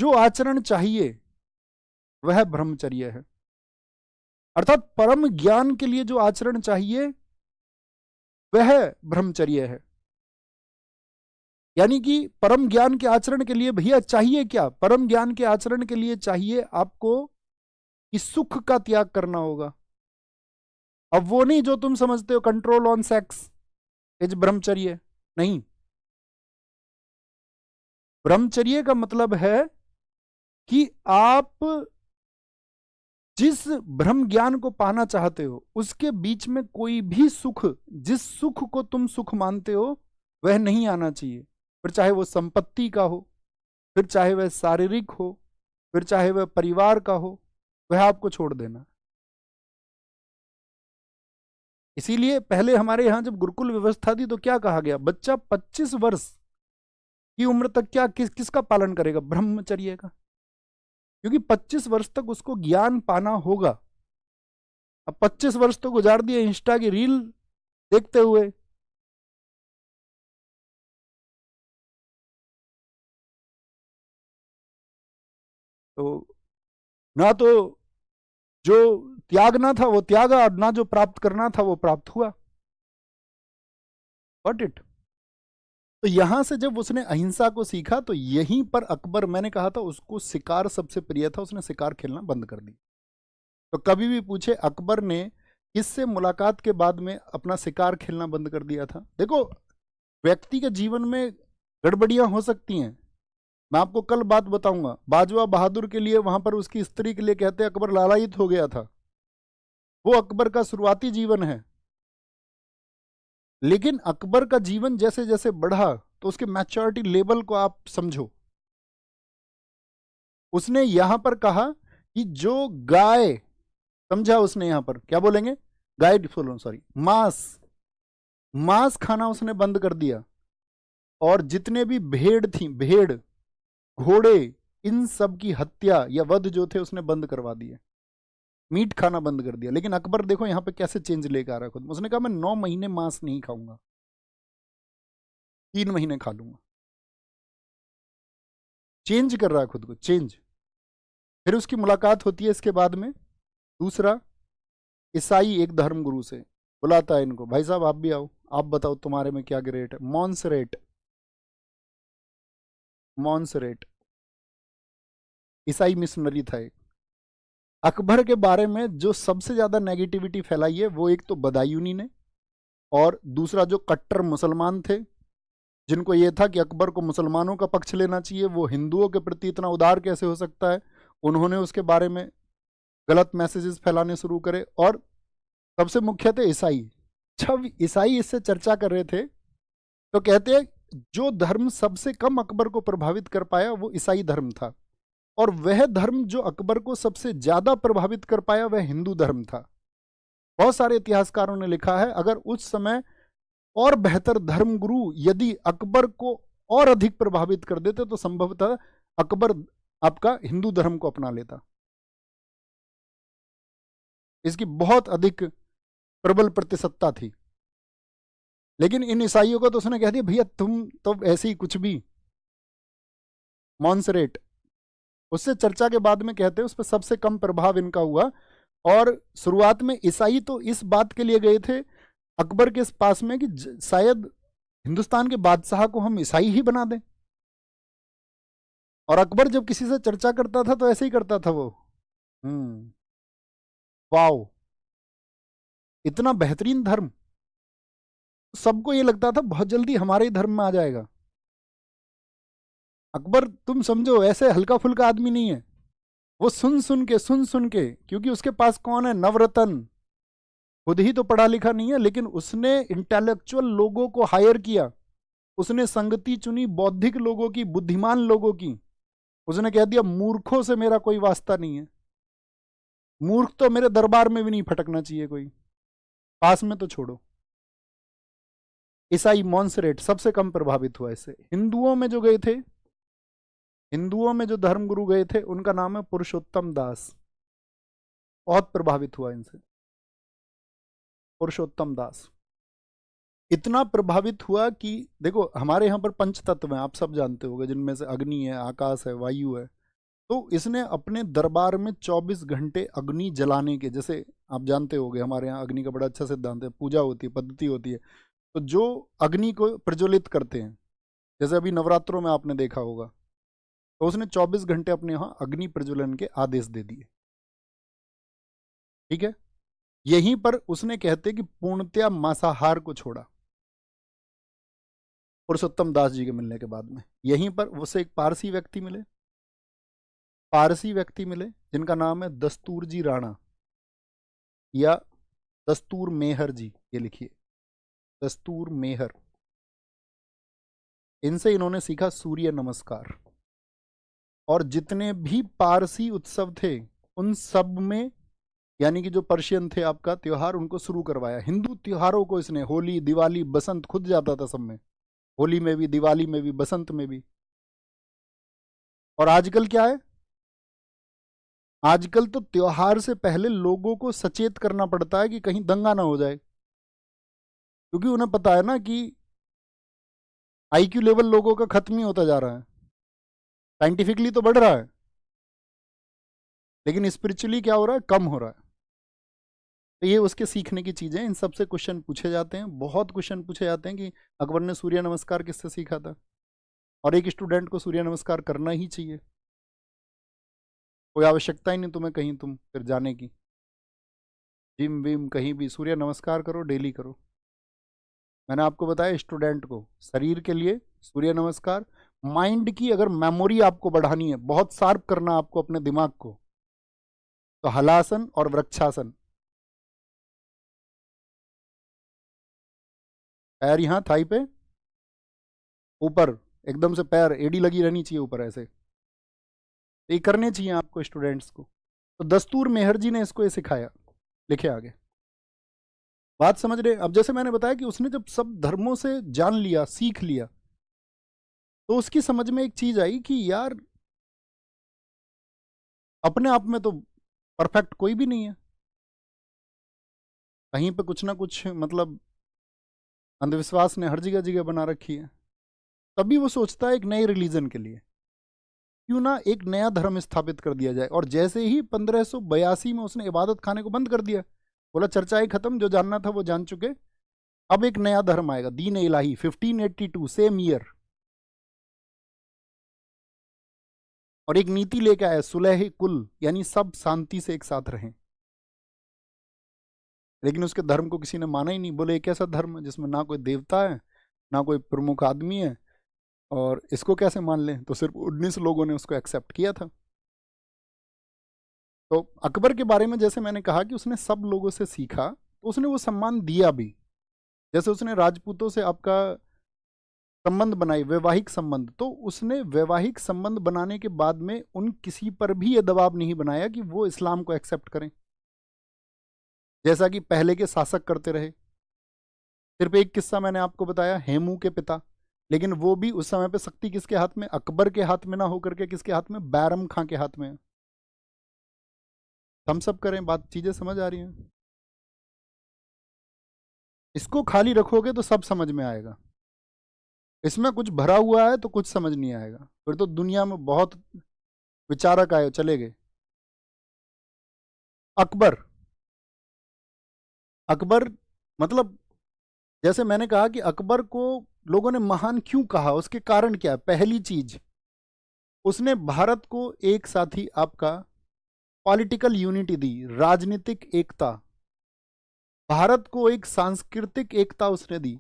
जो आचरण चाहिए वह ब्रह्मचर्य है। अर्थात परम ज्ञान के लिए जो आचरण चाहिए वह ब्रह्मचर्य है। यानी कि परम ज्ञान के आचरण के लिए भैया चाहिए क्या? परम ज्ञान के आचरण के लिए चाहिए आपको कि सुख का त्याग करना होगा। अब वो नहीं जो तुम समझते हो कंट्रोल ऑन सेक्स इज ब्रह्मचर्य, नहीं। ब्रह्मचर्य का मतलब है कि आप जिस ब्रह्म ज्ञान को पाना चाहते हो उसके बीच में कोई भी सुख, जिस सुख को तुम सुख मानते हो वह नहीं आना चाहिए। फिर चाहे वो संपत्ति का हो, फिर चाहे वह शारीरिक हो, फिर चाहे वह परिवार का हो, वह आपको छोड़ देना। इसीलिए पहले हमारे यहां जब गुरुकुल व्यवस्था थी तो क्या कहा गया, बच्चा 25 वर्ष की उम्र तक क्या किसका पालन करेगा? ब्रह्मचर्य का। क्योंकि 25 वर्ष तक उसको ज्ञान पाना होगा। अब 25 वर्ष तो गुजार दिए इंस्टा की रील देखते हुए, तो ना तो जो त्यागना था वो त्यागा और ना जो प्राप्त करना था वो प्राप्त हुआ। Got it? तो यहां से जब उसने अहिंसा को सीखा तो यहीं पर अकबर, मैंने कहा था उसको शिकार सबसे प्रिय था, उसने शिकार खेलना बंद कर दी। तो कभी भी पूछे अकबर ने किससे मुलाकात के बाद में अपना शिकार खेलना बंद कर दिया था? देखो, व्यक्ति के जीवन में गड़बड़ियां हो सकती हैं। मैं आपको कल बात बताऊंगा, बाजवा बहादुर के लिए वहां पर उसकी स्त्री के लिए कहते अकबर लालायित हो गया था। वो अकबर का शुरुआती जीवन है। लेकिन अकबर का जीवन जैसे जैसे बढ़ा तो उसके मैच्योरिटी लेवल को आप समझो। उसने यहां पर कहा कि जो गाय, समझा उसने यहां पर क्या बोलेंगे, गाय बोलो सॉरी, मांस, मांस खाना उसने बंद कर दिया। और जितने भी भेड़ थी, भेड़, घोड़े, इन सब की हत्या या वध जो थे उसने बंद करवा दिए, मीट खाना बंद कर दिया। लेकिन अकबर देखो यहां पे कैसे चेंज लेकर आ रहा है खुद। उसने कहा मैं 9 महीने मांस नहीं खाऊंगा, 3 महीने खा लूंगा। चेंज कर रहा है खुद को, चेंज। फिर उसकी मुलाकात होती है इसके बाद में दूसरा ईसाई एक धर्मगुरु से, बुलाता है इनको, भाई साहब आप भी आओ, आप बताओ तुम्हारे में क्या ग्रेट है। मॉन्सरेट, मॉन्सरेट ईसाई मिशनरी था एक। अकबर के बारे में जो सबसे ज्यादा नेगेटिविटी फैलाई है वो एक तो बदायूनी ने, और दूसरा जो कट्टर मुसलमान थे जिनको ये था कि अकबर को मुसलमानों का पक्ष लेना चाहिए, वो हिंदुओं के प्रति इतना उदार कैसे हो सकता है, उन्होंने उसके बारे में गलत मैसेजेस फैलाने शुरू करे। और सबसे मुख्य थे ईसाई। जब ईसाई इससे चर्चा कर रहे थे तो कहते हैं जो धर्म सबसे कम अकबर को प्रभावित कर पाया वो ईसाई धर्म था, और वह धर्म जो अकबर को सबसे ज्यादा प्रभावित कर पाया वह हिंदू धर्म था। बहुत सारे इतिहासकारों ने लिखा है अगर उस समय और बेहतर धर्मगुरु यदि अकबर को और अधिक प्रभावित कर देते तो संभवतः अकबर आपका हिंदू धर्म को अपना लेता। इसकी बहुत अधिक प्रबल प्रतिसत्ता थी। लेकिन इन ईसाइयों को तो उसने कह दिया भैया तुम तो ऐसे ही कुछ भी। मॉन्सरेट उससे चर्चा के बाद में कहते हैं उस पर सबसे कम प्रभाव इनका हुआ। और शुरुआत में ईसाई तो इस बात के लिए गए थे अकबर के पास में कि शायद हिंदुस्तान के बादशाह को हम ईसाई ही बना दें। और अकबर जब किसी से चर्चा करता था तो ऐसे ही करता था वो, वाओ इतना बेहतरीन धर्म। सबको ये लगता था बहुत जल्दी हमारे ही धर्म में आ जाएगा। अकबर तुम समझो ऐसे हल्का फुल्का आदमी नहीं है। वो सुन सुन के, क्योंकि उसके पास कौन है, नवरत्न, खुद ही तो पढ़ा लिखा नहीं है लेकिन उसने इंटेलेक्चुअल लोगों को हायर किया। उसने संगति चुनी बौद्धिक लोगों की, बुद्धिमान लोगों की। उसने कह दिया मूर्खों से मेरा कोई वास्ता नहीं है, मूर्ख तो मेरे दरबार में भी नहीं फटकना चाहिए कोई, पास में तो छोड़ो। ईसाई मॉन्सरेट सबसे कम प्रभावित हुआ इससे। हिंदुओं में जो गए थे, हिंदुओं में जो धर्मगुरु गए थे उनका नाम है पुरुषोत्तम दास, बहुत प्रभावित हुआ इनसे। पुरुषोत्तम दास इतना प्रभावित हुआ कि देखो हमारे यहाँ पर पंच तत्व हैं, आप सब जानते होंगे, जिनमें से अग्नि है, आकाश है, वायु है, तो इसने अपने दरबार में 24 घंटे अग्नि जलाने के, जैसे आप जानते होंगे हमारे यहाँ अग्नि का बड़ा अच्छा सिद्धांत है, पूजा होती है, पद्धति होती है, तो जो अग्नि को प्रज्वलित करते हैं, जैसे अभी नवरात्रों में आपने देखा होगा, तो उसने 24 घंटे अपने यहाँ अग्नि प्रज्वलन के आदेश दे दिए। ठीक है, यहीं पर उसने कहते कि पूर्णतया मांसाहार को छोड़ा पुरुषोत्तम दास जी के मिलने के बाद में। यहीं पर उसे एक पारसी व्यक्ति मिले, जिनका नाम है दस्तूर जी राणा या दस्तूर मेहर जी, ये लिखिए दस्तूर मेहर। इनसे इन्होंने सीखा सूर्य नमस्कार, और जितने भी पारसी उत्सव थे उन सब में, यानी कि जो पर्शियन थे आपका त्योहार, उनको शुरू करवाया। हिंदू त्योहारों को इसने, होली, दिवाली, बसंत, खुद जाता था सब में, होली में भी, दिवाली में भी, बसंत में भी। और आजकल क्या है, आजकल तो त्योहार से पहले लोगों को सचेत करना पड़ता है कि कहीं दंगा ना हो जाए, क्योंकि उन्हें पता है ना कि आईक्यू लेवल लोगों का खत्म ही होता जा रहा है। साइंटिफिकली तो बढ़ रहा है, लेकिन स्पिरिचुअली क्या हो रहा है, कम हो रहा है। तो ये उसके सीखने की चीजें, इन सबसे क्वेश्चन पूछे जाते हैं, बहुत क्वेश्चन पूछे जाते हैं कि अकबर ने सूर्य नमस्कार किससे सीखा था, और एक स्टूडेंट को सूर्य नमस्कार करना ही चाहिए, कोई आवश्यकता ही नहीं तुम्हें कहीं तुम फिर जाने की, जिम विम कहीं भी, सूर्य नमस्कार करो, डेली करो। मैंने आपको बताया स्टूडेंट को शरीर के लिए सूर्य नमस्कार, माइंड की अगर मेमोरी आपको बढ़ानी है, बहुत शार्प करना आपको अपने दिमाग को, तो हलासन और वृक्षासन। पैर यहाँ थाई पे ऊपर, एकदम से पैर, एड़ी लगी रहनी चाहिए ऊपर ऐसे, ये करने चाहिए आपको स्टूडेंट्स को। तो दस्तूर मेहर जी ने इसको ये सिखाया। लिखे आगे, बात समझ रहे। अब जैसे मैंने बताया कि उसने जब सब धर्मों से जान लिया, सीख लिया, तो उसकी समझ में एक चीज आई कि यार अपने आप में तो परफेक्ट कोई भी नहीं है, कहीं पे कुछ ना कुछ मतलब अंधविश्वास ने हर जगह जगह बना रखी है। तभी वो सोचता है एक नए रिलीजन के लिए क्यों ना एक नया धर्म स्थापित कर दिया जाए। और जैसे ही 1582 में उसने इबादत खाने को बंद कर दिया, बोला चर्चाएं खत्म, जो जानना था वो जान चुके, अब एक नया धर्म आएगा, दीन इलाही, 1582 सेम ईयर। और एक नीति लेके आया, सुलह कुल, यानी सब शांति से एक साथ रहें। लेकिन उसके धर्म को किसी ने माना ही नहीं, बोले एक ऐसा धर्म है जिसमें ना कोई देवता है, ना कोई प्रमुख आदमी है, और इसको कैसे मान लें। तो सिर्फ 19 लोगों ने उसको एक्सेप्ट किया था। तो अकबर के बारे में जैसे मैंने कहा कि उसने सब लोगों से सीखा, तो उसने वो सम्मान दिया भी। जैसे उसने राजपूतों से आपका संबंध बनाई, वैवाहिक संबंध, तो उसने वैवाहिक संबंध बनाने के बाद में उन किसी पर भी ये दबाव नहीं बनाया कि वो इस्लाम को एक्सेप्ट करें, जैसा कि पहले के शासक करते रहे। सिर्फ एक किस्सा मैंने आपको बताया, हेमू के पिता, लेकिन वो भी उस समय पे शक्ति किसके हाथ में, अकबर के हाथ में ना होकर के किसके हाथ में, बैरम खां के हाथ में है। हम सब करें बात, चीजें समझ आ रही हैं। इसको खाली रखोगे तो सब समझ में आएगा, इसमें कुछ भरा हुआ है तो कुछ समझ नहीं आएगा, फिर तो दुनिया में बहुत विचारक आए चले गए। अकबर, अकबर मतलब जैसे मैंने कहा कि अकबर को लोगों ने महान क्यों कहा, उसके कारण क्या है। पहली चीज, उसने भारत को एक साथी आपका पॉलिटिकल यूनिटी दी, राजनीतिक एकता। भारत को एक सांस्कृतिक एकता उसने दी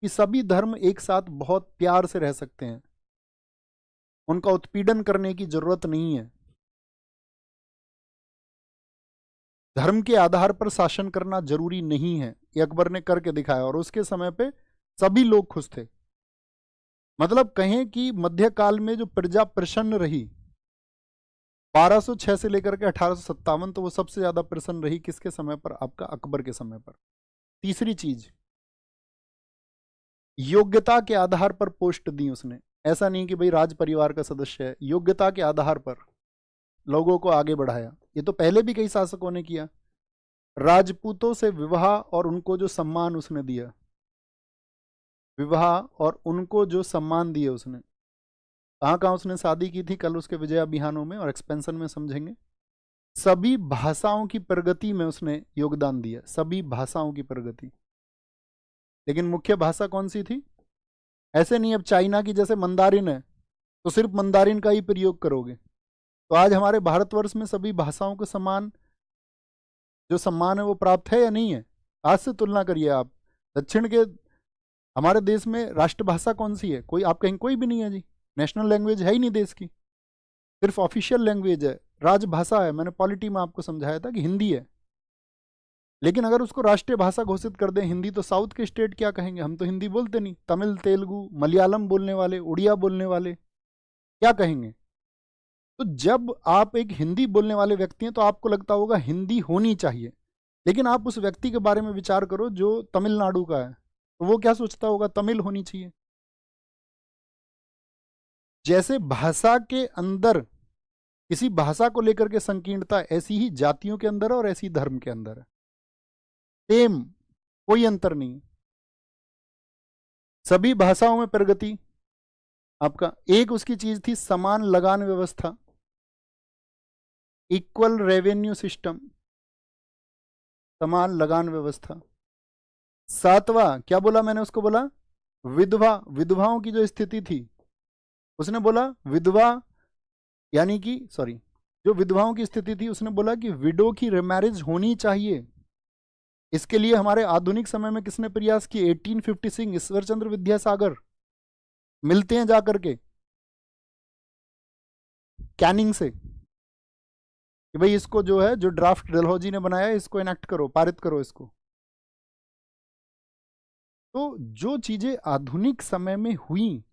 कि सभी धर्म एक साथ बहुत प्यार से रह सकते हैं, उनका उत्पीड़न करने की जरूरत नहीं है। धर्म के आधार पर शासन करना जरूरी नहीं है, ये अकबर ने करके दिखाया, और उसके समय पे सभी लोग खुश थे। मतलब कहें कि मध्यकाल में जो प्रजा प्रसन्न रही 1206 से लेकर के 1857, तो वो सबसे ज्यादा प्रसन्न रही किसके समय पर, आपका अकबर के समय पर। तीसरी चीज, योग्यता के आधार पर पोस्ट दी उसने, ऐसा नहीं कि भाई राज परिवार का सदस्य है, योग्यता के आधार पर लोगों को आगे बढ़ाया। ये तो पहले भी कई शासकों ने किया। राजपूतों से विवाह और उनको जो सम्मान उसने दिया, विवाह और उनको जो सम्मान दिए उसने, कहाँ कहाँ उसने शादी की थी, कल उसके विजय अभियानों में और एक्सपेंशन में समझेंगे। सभी भाषाओं की प्रगति में उसने योगदान दिया, सभी भाषाओं की प्रगति। लेकिन मुख्य भाषा कौन सी थी? ऐसे नहीं अब चाइना की जैसे मंदारिन है तो सिर्फ मंदारिन का ही प्रयोग करोगे। तो आज हमारे भारतवर्ष में सभी भाषाओं को समान जो सम्मान है वो प्राप्त है या नहीं है? आज से तुलना करिए आप। दक्षिण के हमारे देश में राष्ट्रभाषा कौन सी है? कोई आप कहीं कोई भी नहीं है जी। नेशनल लैंग्वेज है ही नहीं देश की, सिर्फ ऑफिशियल लैंग्वेज है, राजभाषा है। मैंने पॉलिटी में आपको समझाया था कि हिंदी है। लेकिन अगर उसको राष्ट्रीय भाषा घोषित कर दें हिंदी, तो साउथ के स्टेट क्या कहेंगे? हम तो हिंदी बोलते नहीं। तमिल, तेलुगु, मलयालम बोलने वाले, उड़िया बोलने वाले क्या कहेंगे? तो जब आप एक हिंदी बोलने वाले व्यक्ति हैं तो आपको लगता होगा हिंदी होनी चाहिए, लेकिन आप उस व्यक्ति के बारे में विचार करो जो तमिलनाडु का है, तो वो क्या सोचता होगा? तमिल होनी चाहिए। जैसे भाषा के अंदर किसी भाषा को लेकर के संकीर्णता, ऐसी ही जातियों के अंदर है और ऐसी धर्म के अंदर है। सेम, कोई अंतर नहीं। सभी भाषाओं में प्रगति आपका एक उसकी चीज थी, समान लगान व्यवस्था, इक्वल रेवेन्यू सिस्टम, समान लगान व्यवस्था। सातवां क्या बोला मैंने उसको? बोला विधवाओं की जो स्थिति थी, उसने बोला विधवा यानी कि सॉरी जो विधवाओं की स्थिति थी उसने बोला कि विडो की रिमैरिज होनी चाहिए। इसके लिए हमारे आधुनिक समय में किसने प्रयास किए? 1856 ईश्वर चंद्र विद्यासागर मिलते हैं जाकर के कैनिंग से कि भाई इसको जो है, जो ड्राफ्ट डलहौजी ने बनाया है, इसको इनेक्ट करो, पारित करो इसको। तो जो चीजें आधुनिक समय में हुई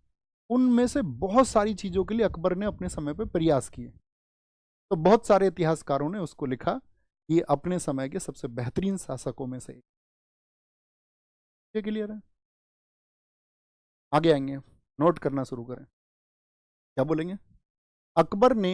उनमें से बहुत सारी चीजों के लिए अकबर ने अपने समय पर प्रयास किए। तो बहुत सारे इतिहासकारों ने उसको लिखा कि अपने समय के सबसे बेहतरीन शासकों में से एक। ये क्लियर है? आगे आएंगे, नोट करना शुरू करें। क्या बोलेंगे? अकबर ने